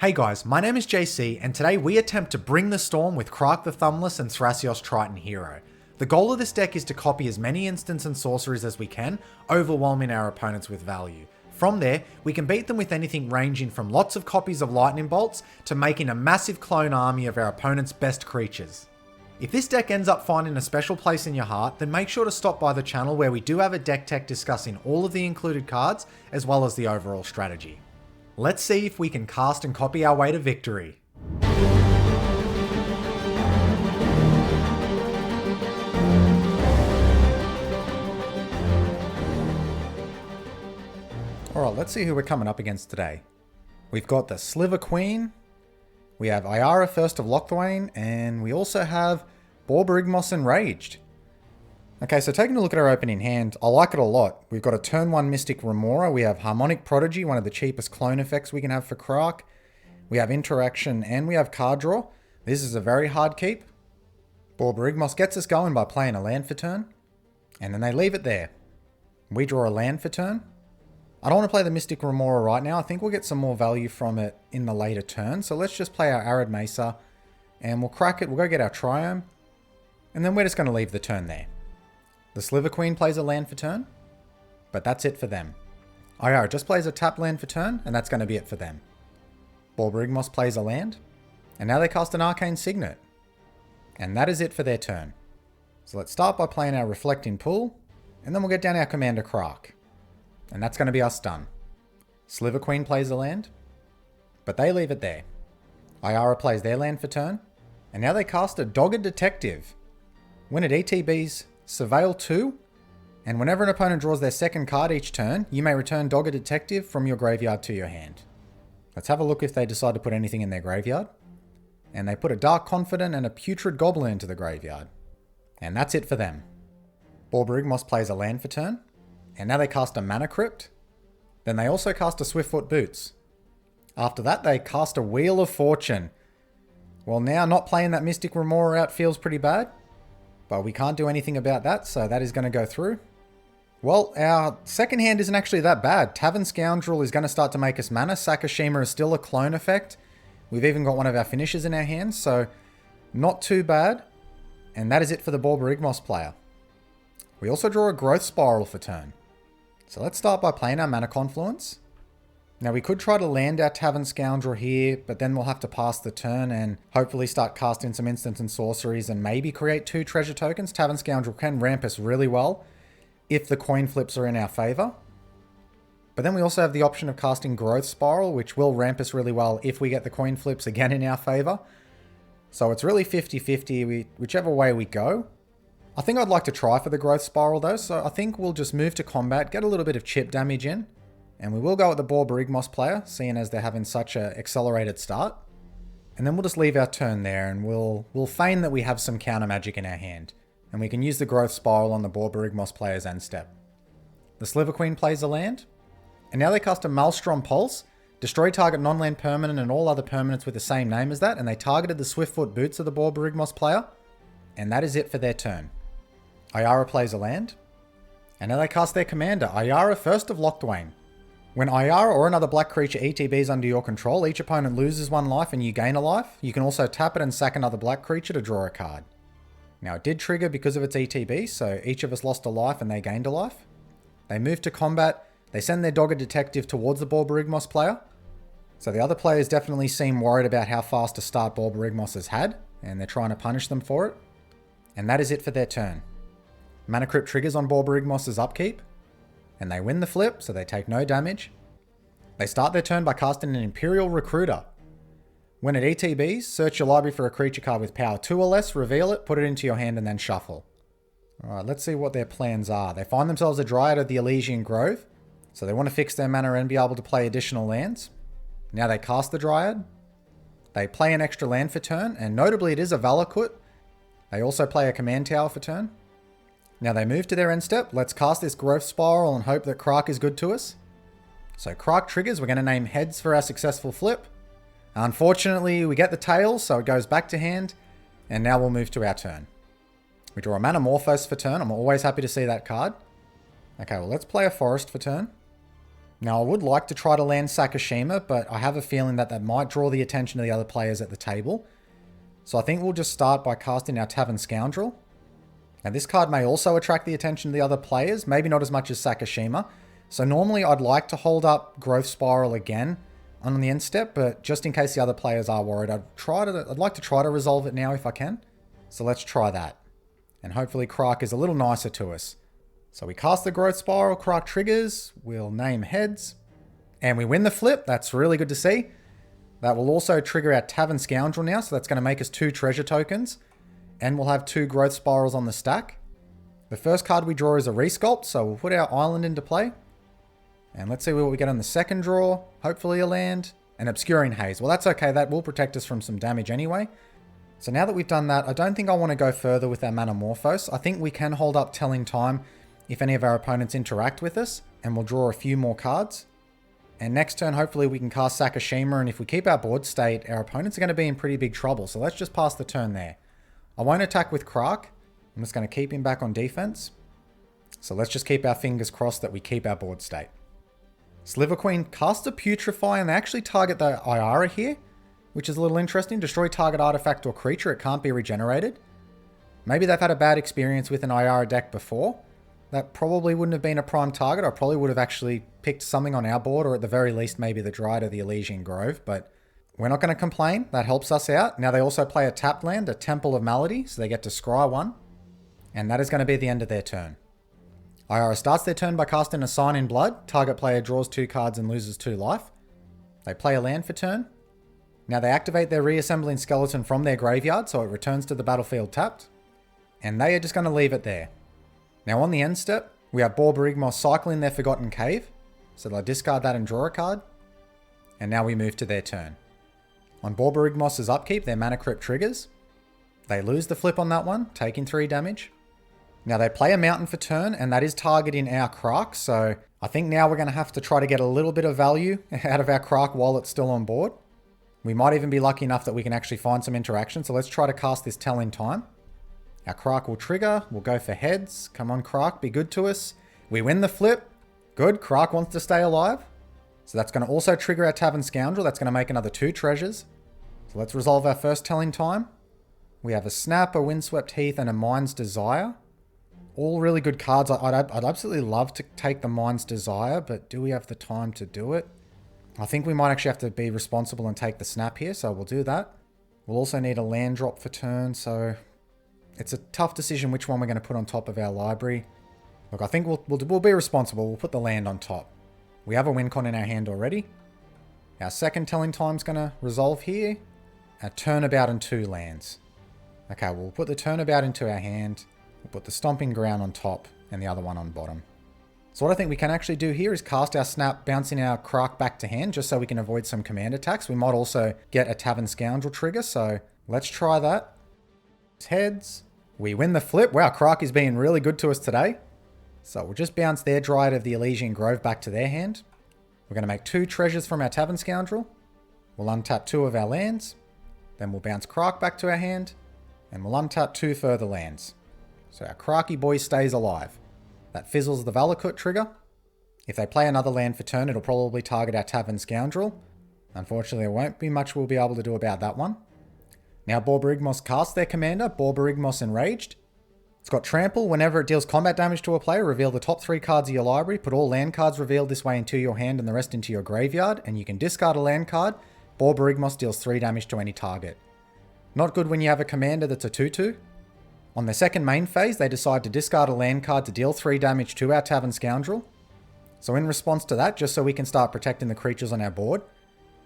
Hey guys, my name is JC, and today we attempt to bring the storm with Krark the Thumbless and Thrasios Triton Hero. The goal of this deck is to copy as many instants and sorceries as we can, overwhelming our opponents with value. From there, we can beat them with anything ranging from lots of copies of lightning bolts to making a massive clone army of our opponent's best creatures. If this deck ends up finding a special place in your heart, then make sure to stop by the channel where we do have a deck tech discussing all of the included cards as well as the overall strategy. Let's see if we can cast and copy our way to victory. Alright, let's see who we're coming up against today. We've got the Sliver Queen, we have Ayara First of Loctwain, and we also have Borborygmos Enraged. Okay, so taking a look at our opening hand, I like it a lot. We've got a turn 1 Mystic Remora, we have Harmonic Prodigy, one of the cheapest clone effects we can have for Krark. We have Interaction, and we have Card Draw. This is a very hard keep. Borborygmos gets us going by playing a land for turn, and then they leave it there. We draw a land for turn. I don't want to play the Mystic Remora right now. I think we'll get some more value from it in the later turn, so let's just play our Arid Mesa, and we'll crack it, we'll go get our Triome, and then we're just going to leave the turn there. The Sliver Queen plays a land for turn, but that's it for them. Ayara just plays a tap land for turn, and that's going to be it for them. Borborygmos plays a land, and now they cast an Arcane Signet. And that is it for their turn. So let's start by playing our Reflecting Pool, and then we'll get down our Commander Krark. And that's going to be us done. Sliver Queen plays a land, but they leave it there. Ayara plays their land for turn, and now they cast a Dogged Detective. When it ETBs, Surveil 2, and whenever an opponent draws their second card each turn, you may return Dogged Detective from your graveyard to your hand. Let's have a look if they decide to put anything in their graveyard. And they put a Dark Confidant and a Putrid Goblin into the graveyard. And that's it for them. Borborygmos plays a land for turn, and now they cast a Mana Crypt. Then they also cast a Swiftfoot Boots. After that, they cast a Wheel of Fortune. Well, now not playing that Mystic Remora out feels pretty bad. But we can't do anything about that, so that is going to go through. Well, our second hand isn't actually that bad. Tavern Scoundrel is going to start to make us mana. Sakashima is still a clone effect. We've even got one of our finishers in our hands, so not too bad. And that is it for the Borborygmos player. We also draw a Growth Spiral for turn. So let's start by playing our Mana Confluence. Now we could try to land our Tavern Scoundrel here, but then we'll have to pass the turn and hopefully start casting some instants and sorceries and maybe create 2 treasure tokens. Tavern Scoundrel can ramp us really well if the coin flips are in our favor. But then we also have the option of casting Growth Spiral, which will ramp us really well if we get the coin flips again in our favor. So it's really 50-50 whichever way we go. I think I'd like to try for the Growth Spiral though, so I think we'll just move to combat, get a little bit of chip damage in. And we will go at the Borborygmos player, seeing as they're having such an accelerated start. And then we'll just leave our turn there, and we'll feign that we have some counter magic in our hand. And we can use the Growth Spiral on the Borborygmos player's end step. The Sliver Queen plays a land. And now they cast a Maelstrom Pulse, destroy target non-land permanent and all other permanents with the same name as that, and they targeted the Swiftfoot Boots of the Borborygmos player. And that is it for their turn. Ayara plays a land. And now they cast their commander, Ayara First of Loctwain. When Ayara or another black creature ETBs under your control, each opponent loses 1 life and you gain a life. You can also tap it and sack another black creature to draw a card. Now it did trigger because of its ETB, so each of us lost a life and they gained a life. They move to combat, they send their Dogged Detective towards the Borborygmos player. So the other players definitely seem worried about how fast a start Borborygmos has had, and they're trying to punish them for it. And that is it for their turn. Mana Crypt triggers on Borborygmos' upkeep. And they win the flip, so they take no damage. They start their turn by casting an Imperial Recruiter. When it ETBs, search your library for a creature card with power 2 or less, reveal it, put it into your hand, and then shuffle. Alright, let's see what their plans are. They find themselves a Dryad of the Elysian Grove, so they want to fix their mana and be able to play additional lands. Now they cast the Dryad. They play an extra land for turn, and notably it is a Valakut. They also play a Command Tower for turn. Now they move to their end step. Let's cast this Growth Spiral and hope that Krark is good to us. So Krark triggers. We're going to name heads for our successful flip. Unfortunately, we get the tails, so it goes back to hand. And now we'll move to our turn. We draw a Manamorphose for turn. I'm always happy to see that card. Okay, well let's play a Forest for turn. Now, I would like to try to land Sakashima, but I have a feeling that that might draw the attention of the other players at the table. So I think we'll just start by casting our Tavern Scoundrel. Now, this card may also attract the attention of the other players, maybe not as much as Sakashima. So normally I'd like to hold up Growth Spiral again on the end step, but just in case the other players are worried, I'd like to try to resolve it now if I can. So let's try that. And hopefully Krark is a little nicer to us. So we cast the Growth Spiral, Krark triggers, we'll name heads, and we win the flip. That's really good to see. That will also trigger our Tavern Scoundrel now, so that's going to make us 2 treasure tokens, and we'll have 2 Growth Spirals on the stack. The first card we draw is a Resculpt, so we'll put our island into play. And let's see what we get on the second draw. Hopefully a land. An Obscuring Haze. Well, that's okay. That will protect us from some damage anyway. So now that we've done that, I don't think I want to go further with our Manamorphose. I think we can hold up Telling Time if any of our opponents interact with us, and we'll draw a few more cards. And next turn, hopefully we can cast Sakashima, and if we keep our board state, our opponents are going to be in pretty big trouble. So let's just pass the turn there. I won't attack with Krark. I'm just going to keep him back on defense. So let's just keep our fingers crossed that we keep our board state. Sliver Queen cast a Putrefy, and they actually target the Ayara here, which is a little interesting. Destroy target artifact or creature. It can't be regenerated. Maybe they've had a bad experience with an Ayara deck before. That probably wouldn't have been a prime target. I probably would have actually picked something on our board, or at the very least maybe the Dryad or the Elysian Grove, but we're not going to complain. That helps us out. Now they also play a tapped land, a Temple of Malady, so they get to scry 1, and that is going to be the end of their turn. Ayara starts their turn by casting a Sign in Blood. Target player draws 2 cards and loses 2 life. They play a land for turn. Now they activate their Reassembling Skeleton from their graveyard, so it returns to the battlefield tapped, and they are just going to leave it there. Now on the end step, we have Borborygmos cycling their Forgotten Cave, so they'll discard that and draw a card. And now we move to their turn. On Borborygmos' upkeep, their Mana Crypt triggers. They lose the flip on that one, taking 3 damage. Now they play a Mountain for turn, and that is targeting our Krark, so I think now we're going to have to try to get a little bit of value out of our Krark while it's still on board. We might even be lucky enough that we can actually find some interaction, so let's try to cast this Telling Time. Our Krark will trigger. We'll go for heads. Come on, Krark, be good to us. We win the flip. Good. Krark wants to stay alive. So that's going to also trigger our Tavern Scoundrel. That's going to make another 2 treasures. So let's resolve our first Telling Time. We have a Snap, a Windswept Heath, and a Mind's Desire. All really good cards. I'd absolutely love to take the Mind's Desire, but do we have the time to do it? I think we might actually have to be responsible and take the Snap here, so we'll do that. We'll also need a land drop for turn, so it's a tough decision which one we're going to put on top of our library. Look, I think we'll be responsible. We'll put the land on top. We have a win con in our hand already. Our second Telling Time's going to resolve here. A Turnabout and 2 lands. Okay, we'll put the Turnabout into our hand. We'll put the Stomping Ground on top and the other one on bottom. So what I think we can actually do here is cast our Snap, bouncing our Krark back to hand, just so we can avoid some command attacks. We might also get a Tavern Scoundrel trigger, so let's try that. Heads. We win the flip. Wow, Krark is being really good to us today. So we'll just bounce their Dryad of the Elysian Grove back to their hand. We're going to make 2 treasures from our Tavern Scoundrel. We'll untap 2 of our lands. Then we'll bounce Krark back to our hand. And we'll untap 2 further lands. So our Krarky boy stays alive. That fizzles the Valakut trigger. If they play another land for turn, it'll probably target our Tavern Scoundrel. Unfortunately, there won't be much we'll be able to do about that one. Now Borborygmos casts their commander, Borborygmos Enraged. It's got Trample. Whenever it deals combat damage to a player, reveal the top 3 cards of your library. Put all land cards revealed this way into your hand and the rest into your graveyard. And you can discard a land card. Borborygmos deals 3 damage to any target. Not good when you have a commander that's a 2/2. On their second main phase, they decide to discard a land card to deal 3 damage to our Tavern Scoundrel. So in response to that, just so we can start protecting the creatures on our board,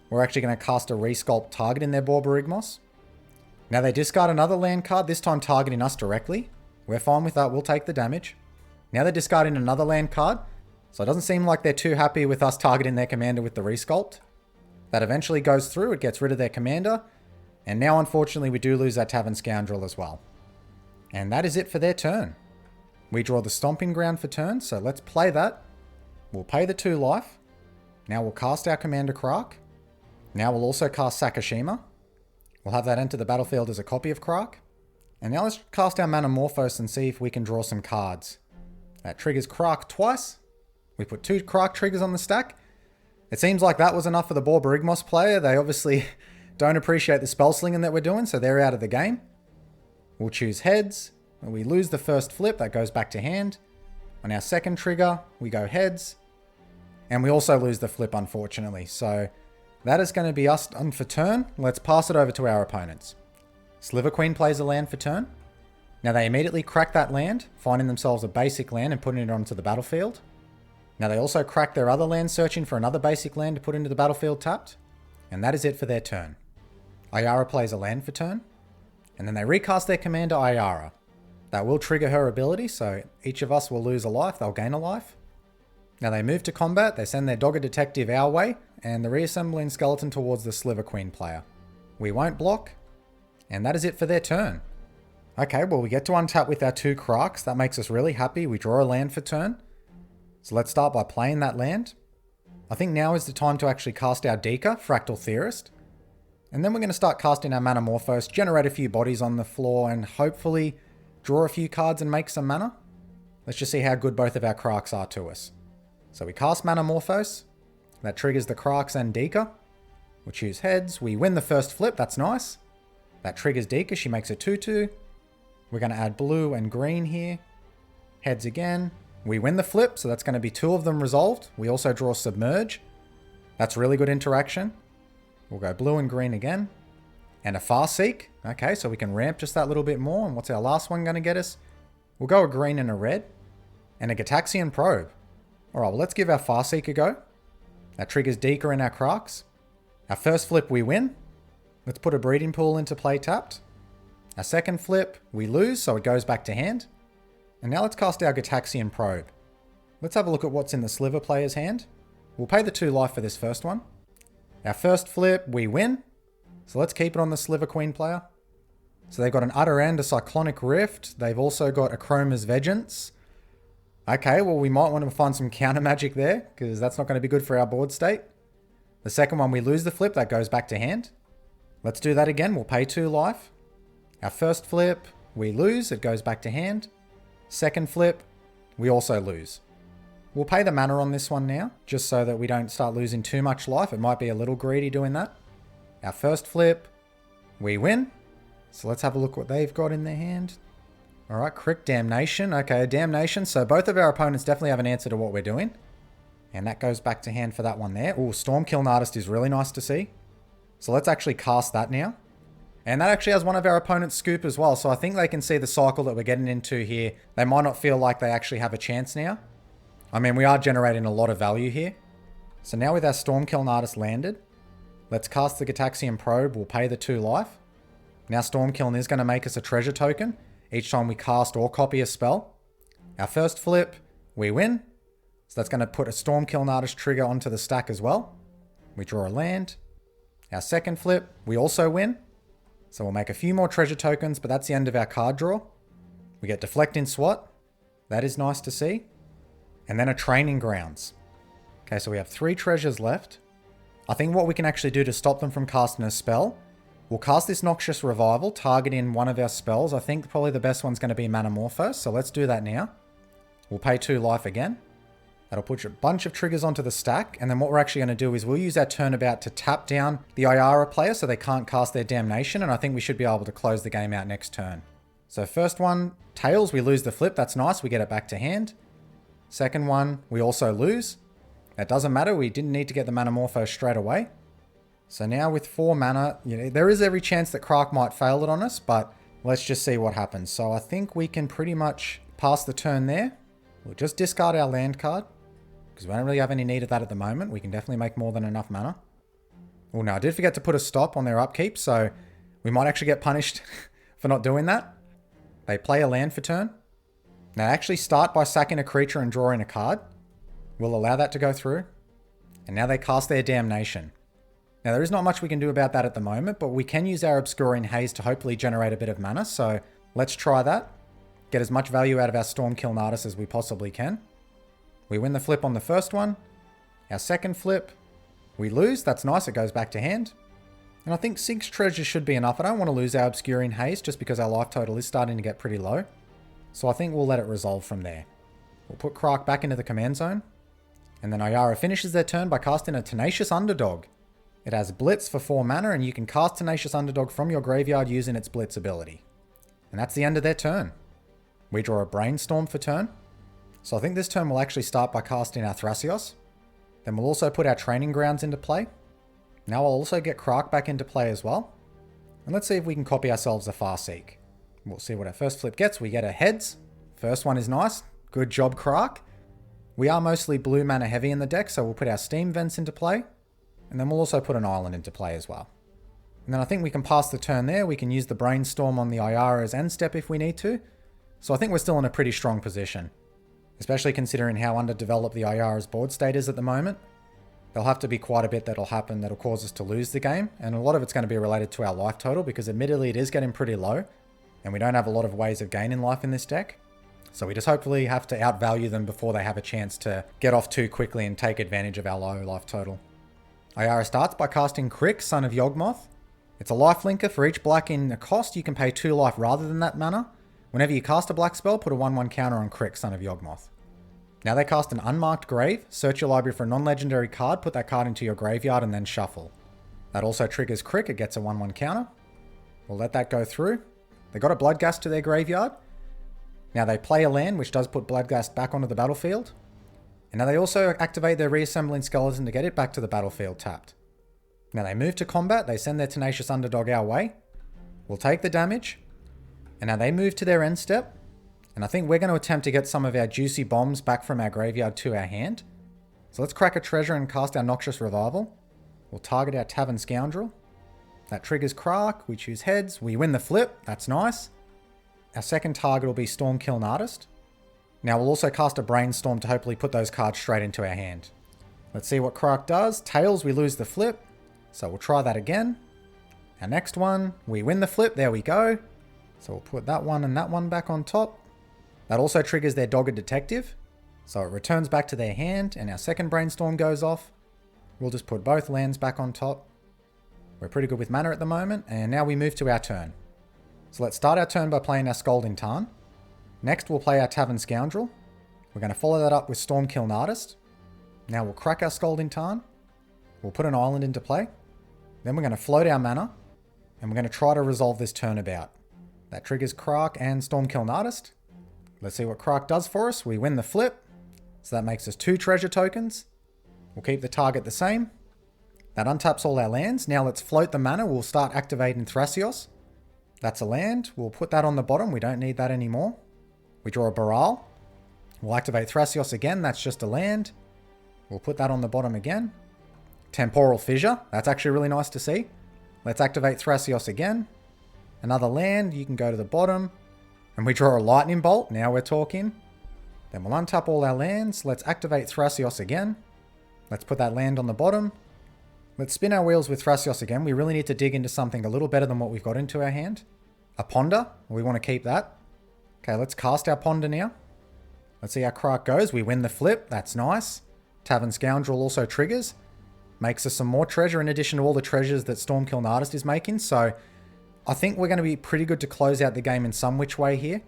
we're actually going to cast a Resculpt targeting their Borborygmos. Now they discard another land card, this time targeting us directly. We're fine with that, we'll take the damage. Now they're discarding another land card, so it doesn't seem like they're too happy with us targeting their commander with the Resculpt. That eventually goes through, it gets rid of their commander, and now unfortunately we do lose our Tavern Scoundrel as well. And that is it for their turn. We draw the Stomping Ground for turn, so let's play that. We'll pay the 2 life. Now we'll cast our commander Krark. Now we'll also cast Sakashima. We'll have that enter the battlefield as a copy of Krark. And now let's cast our Manamorphose and see if we can draw some cards. That triggers Krark twice. We put 2 Krark triggers on the stack. It seems like that was enough for the Borborygmos player. They obviously don't appreciate the spell slinging that we're doing, so they're out of the game. We'll choose heads. We lose the first flip, that goes back to hand. On our second trigger, we go heads. And we also lose the flip, unfortunately. So that is going to be us done for turn. Let's pass it over to our opponents. Sliver Queen plays a land for turn. Now they immediately crack that land, finding themselves a basic land and putting it onto the battlefield. Now they also crack their other land, searching for another basic land to put into the battlefield tapped. And that is it for their turn. Ayara plays a land for turn. And then they recast their commander Ayara. That will trigger her ability, so each of us will lose a life, they'll gain a life. Now they move to combat, they send their Dogger Detective our way, and the reassembling skeleton towards the Sliver Queen player. We won't block, and that is it for their turn. Okay, well we get to untap with our 2 Krarks, that makes us really happy. We draw a land for turn. So let's start by playing that land. I think now is the time to actually cast our Deeka, Fractal Theorist. And then we're going to start casting our Manamorphose, generate a few bodies on the floor, and hopefully draw a few cards and make some mana. Let's just see how good both of our Krarks are to us. So we cast Manamorphose. That triggers the Krarks and Deeka. We'll choose heads. We win the first flip. That's nice. That triggers Deeka. She makes a 2/2. We're going to add blue and green here. Heads again. We win the flip, so that's going to be 2 of them resolved. We also draw Submerge. That's really good interaction. We'll go blue and green again. And a Farseek. Okay, so we can ramp just that little bit more. And what's our last one going to get us? We'll go a green and a red. And a Gitaxian Probe. Alright, well let's give our Farseek a go. That triggers Deeka and our Krarks. Our first flip we win. Let's put a Breeding Pool into play tapped. Our second flip we lose, so it goes back to hand. And now let's cast our Gitaxian Probe. Let's have a look at what's in the Sliver player's hand. We'll pay the 2 life for this first one. Our first flip we win. So let's keep it on the Sliver Queen player. So they've got an Utter End, a Cyclonic Rift. They've also got a Chroma's Vengeance. Okay, well we might want to find some counter magic there, because that's not going to be good for our board state. The second one we lose the flip, that goes back to hand. Let's do that again, we'll pay 2 life. Our first flip, we lose, it goes back to hand. Second flip, we also lose. We'll pay the mana on this one now, just so that we don't start losing too much life. It might be a little greedy doing that. Our first flip, we win. So let's have a look what they've got in their hand. Alright, Crick Damnation. Okay, Damnation. So both of our opponents definitely have an answer to what we're doing. And that goes back to hand for that one there. Oh, Stormkiln Artist is really nice to see. So let's actually cast that now. And that actually has one of our opponents scoop as well. So I think they can see the cycle that we're getting into here. They might not feel like they actually have a chance now. I mean, we are generating a lot of value here. So now with our Stormkiln Artist landed, let's cast the Gitaxian Probe. We'll pay the 2 life. Now Stormkiln is going to make us a treasure token each time we cast or copy a spell. Our first flip, we win. So that's going to put a Stormkiln Artist trigger onto the stack as well. We draw a land. Our second flip, we also win. So we'll make a few more treasure tokens, but that's the end of our card draw. We get Deflecting Swat. That is nice to see. And then a Training Grounds. Okay, so we have 3 treasures left. I think what we can actually do to stop them from casting a spell, we'll cast this Noxious Revival, targeting one of our spells. I think probably the best one's going to be Manamorphose, so let's do that now. We'll pay 2 life again. That'll put a bunch of triggers onto the stack, and then what we're actually going to do is we'll use our turnabout to tap down the Ayara player so they can't cast their Damnation, and I think we should be able to close the game out next turn. So first one, Tails, we lose the flip, that's nice, we get it back to hand. Second one, we also lose. That doesn't matter, we didn't need to get the Manamorphose straight away. So now with 4 mana, there is every chance that Krark might fail it on us, but let's just see what happens. So I think we can pretty much pass the turn there. We'll just discard our land card, because we don't really have any need of that at the moment. We can definitely make more than enough mana. Oh no, I did forget to put a stop on their upkeep, so we might actually get punished for not doing that. They play a land for turn. Now actually start by sacking a creature and drawing a card. We'll allow that to go through. And now they cast their Damnation. Now there is not much we can do about that at the moment, but we can use our Obscuring Haze to hopefully generate a bit of mana, so let's try that. Get as much value out of our Stormkiln Artist as we possibly can. We win the flip on the first one. Our second flip, we lose. That's nice, it goes back to hand. And I think 6 treasures should be enough. I don't want to lose our Obscuring Haze just because our life total is starting to get pretty low. So I think we'll let it resolve from there. We'll put Krark back into the command zone. And then Ayara finishes their turn by casting a Tenacious Underdog. It has Blitz for 4 mana, and you can cast Tenacious Underdog from your graveyard using its Blitz ability. And that's the end of their turn. We draw a Brainstorm for turn. So I think this turn we'll actually start by casting our Thrasios. Then we'll also put our Training Grounds into play. Now I'll also get Krark back into play as well. And let's see if we can copy ourselves a Farseek. We'll see what our first flip gets. We get a Heads. First one is nice. Good job, Krark. We are mostly blue mana heavy in the deck, so we'll put our Steam Vents into play. And then we'll also put an Island into play as well. And then I think we can pass the turn there. We can use the Brainstorm on the Ayara's end step if we need to. So I think we're still in a pretty strong position. Especially considering how underdeveloped the Ayara's board state is at the moment. There'll have to be quite a bit that'll happen that'll cause us to lose the game. And a lot of it's going to be related to our life total, because admittedly it is getting pretty low. And we don't have a lot of ways of gaining life in this deck. So we just hopefully have to outvalue them before they have a chance to get off too quickly and take advantage of our low life total. Ayara starts by casting Krark, Son of Yawgmoth. It's a lifelinker. For each black in the cost, you can pay 2 life rather than that mana. Whenever you cast a black spell, put a 1/1 counter on Krark, Son of Yawgmoth. Now they cast an Unmarked Grave. Search your library for a non-legendary card, put that card into your graveyard, and then shuffle. That also triggers Krark. It gets a 1/1 counter. We'll let that go through. They got a Bloodghast to their graveyard. Now they play a land, which does put Bloodghast back onto the battlefield. And now they also activate their Reassembling Skeleton to get it back to the battlefield tapped. Now they move to combat. They send their Tenacious Underdog our way. We'll take the damage. And now they move to their end step. And I think we're going to attempt to get some of our juicy bombs back from our graveyard to our hand. So let's crack a treasure and cast our Noxious Revival. We'll target our Tavern Scoundrel. That triggers Krark. We choose Heads. We win the flip. That's nice. Our second target will be Stormkiln Artist. Now we'll also cast a Brainstorm to hopefully put those cards straight into our hand. Let's see what Krark does. Tails, we lose the flip. So we'll try that again. Our next one, we win the flip. There we go. So we'll put that one and that one back on top. That also triggers their Dogged Detective. So it returns back to their hand and our second Brainstorm goes off. We'll just put both lands back on top. We're pretty good with mana at the moment. And now we move to our turn. So let's start our turn by playing our Scalding Tarn. Next we'll play our Tavern Scoundrel. We're going to follow that up with Stormkiln Artist. Now we'll crack our Scalding Tarn. We'll put an Island into play. Then we're going to float our mana. And we're going to try to resolve this turnabout. That triggers Krark and Stormkiln Artist. Let's see what Krark does for us. We win the flip. So that makes us 2 treasure tokens. We'll keep the target the same. That untaps all our lands. Now let's float the mana. We'll start activating Thrasios. That's a land. We'll put that on the bottom. We don't need that anymore. We draw a Baral. We'll activate Thrasios again. That's just a land. We'll put that on the bottom again. Temporal Fissure. That's actually really nice to see. Let's activate Thrasios again. Another land. You can go to the bottom. And we draw a Lightning Bolt. Now we're talking. Then we'll untap all our lands. Let's activate Thrasios again. Let's put that land on the bottom. Let's spin our wheels with Thrasios again. We really need to dig into something a little better than what we've got into our hand. A Ponder. We want to keep that. Okay, let's cast our Ponder now. Let's see how Krark goes. We win the flip. That's nice. Tavern Scoundrel also triggers. Makes us some more treasure in addition to all the treasures that Stormkiln Artist is making. So I think we're going to be pretty good to close out the game in some which way here.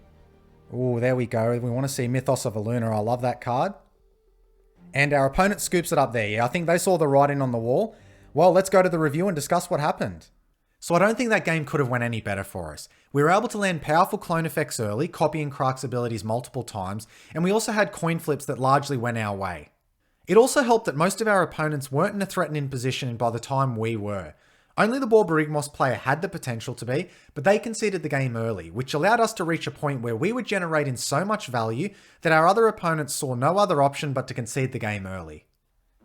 Oh, there we go. We want to see Mythos of Aluna. I love that card. And our opponent scoops it up there. Yeah, I think they saw the writing on the wall. Well, let's go to the review and discuss what happened. So I don't think that game could have went any better for us. We were able to land powerful clone effects early, copying Krark's abilities multiple times, and we also had coin flips that largely went our way. It also helped that most of our opponents weren't in a threatening position by the time we were. Only the Borborygmos player had the potential to be, but they conceded the game early, which allowed us to reach a point where we were generating so much value that our other opponents saw no other option but to concede the game early.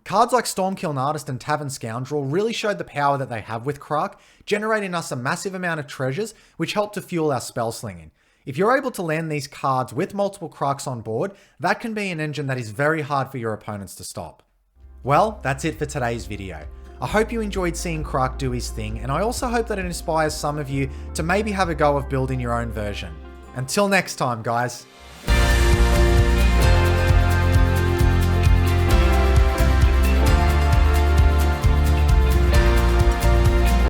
Cards like Stormkiln Artist and Tavern Scoundrel really showed the power that they have with Krark, generating us a massive amount of treasures, which helped to fuel our spell slinging. If you're able to land these cards with multiple Krarks on board, that can be an engine that is very hard for your opponents to stop. Well, that's it for today's video. I hope you enjoyed seeing Krark do his thing, and I also hope that it inspires some of you to maybe have a go of building your own version. Until next time, guys.